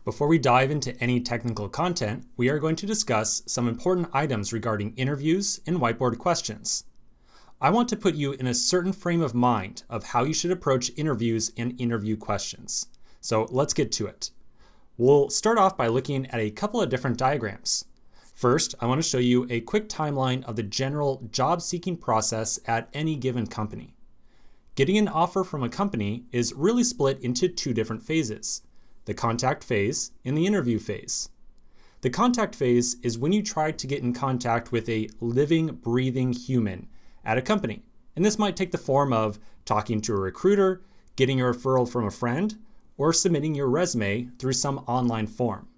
Before we dive into any technical content, we are going to discuss some important items regarding interviews and whiteboard questions. I want to put you in a certain frame of mind of how you should approach interviews and interview questions. So let's get to it. We'll start off by looking at a couple of different diagrams. First, I want to show you a quick timeline of the general job seeking process at any given company. Getting an offer from a company is really split into two different phases: the contact phase and the interview phase. The contact phase is when you try to get in contact with a living, breathing human at a company. And this might take the form of talking to a recruiter, getting a referral from a friend, or submitting your resume through some online form.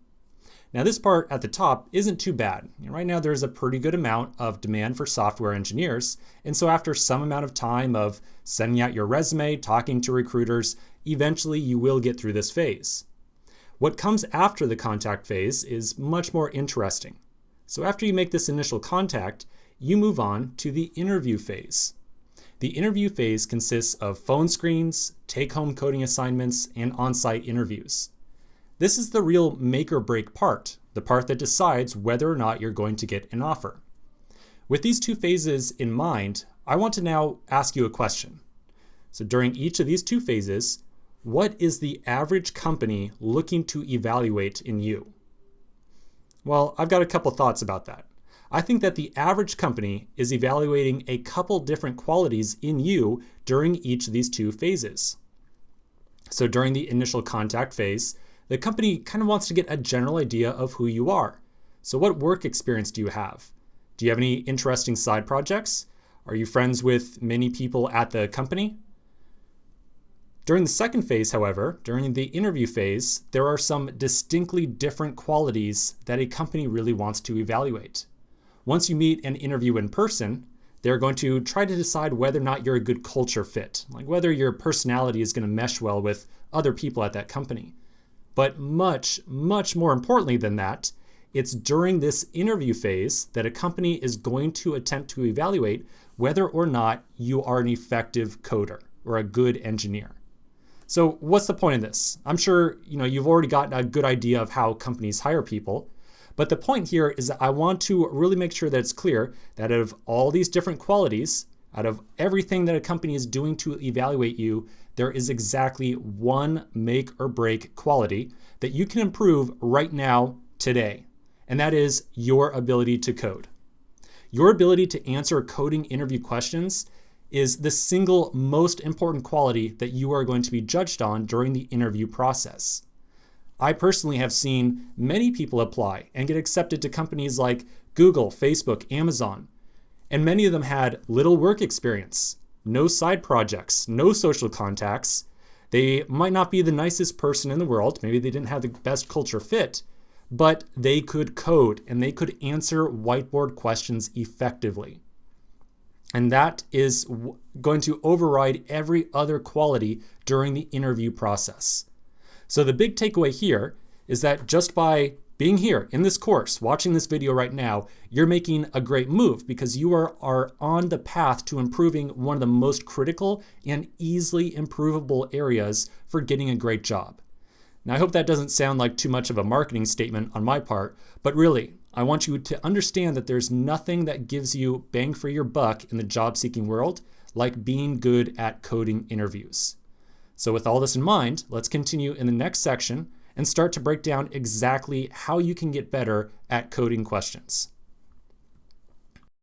Now this part at the top isn't too bad. Right now there's a pretty good amount of demand for software engineers, and so after some amount of time of sending out your resume, talking to recruiters, eventually you will get through this phase. What comes after the contact phase is much more interesting. So after you make this initial contact, you move on to the interview phase. The interview phase consists of phone screens, take-home coding assignments, and on-site interviews. This is the real make or break part, the part that decides whether or not you're going to get an offer. With these two phases in mind, I want to now ask you a question. So during each of these two phases, what is the average company looking to evaluate in you? Well, I've got a couple thoughts about that. I think that the average company is evaluating a couple different qualities in you during each of these two phases. So during the initial contact phase, the company kind of wants to get a general idea of who you are. So what work experience do you have? Do you have any interesting side projects? Are you friends with many people at the company? During the second phase, however, during the interview phase, there are some distinctly different qualities that a company really wants to evaluate. Once you meet and interview in person, they're going to try to decide whether or not you're a good culture fit, like whether your personality is going to mesh well with other people at that company. But much, much more importantly than that, it's during this interview phase that a company is going to attempt to evaluate whether or not you are an effective coder or a good engineer. So what's the point of this? I'm sure you've already gotten a good idea of how companies hire people, but the point here is that I want to really make sure that it's clear that out of all these different qualities, out of everything that a company is doing to evaluate you, there is exactly one make or break quality that you can improve right now, today, and that is your ability to code. Your ability to answer coding interview questions is the single most important quality that you are going to be judged on during the interview process. I personally have seen many people apply and get accepted to companies like Google, Facebook, Amazon, and many of them had little work experience, no side projects, no social contacts. They might not be the nicest person in the world, maybe they didn't have the best culture fit, but they could code and they could answer whiteboard questions effectively. And that is going to override every other quality during the interview process. So the big takeaway here is that just by being here in this course, watching this video right now, you're making a great move because you are on the path to improving one of the most critical and easily improvable areas for getting a great job. Now, I hope that doesn't sound like too much of a marketing statement on my part, but really, I want you to understand that there's nothing that gives you bang for your buck in the job seeking world like being good at coding interviews. So with all this in mind, let's continue in the next section and start to break down exactly how you can get better at coding questions.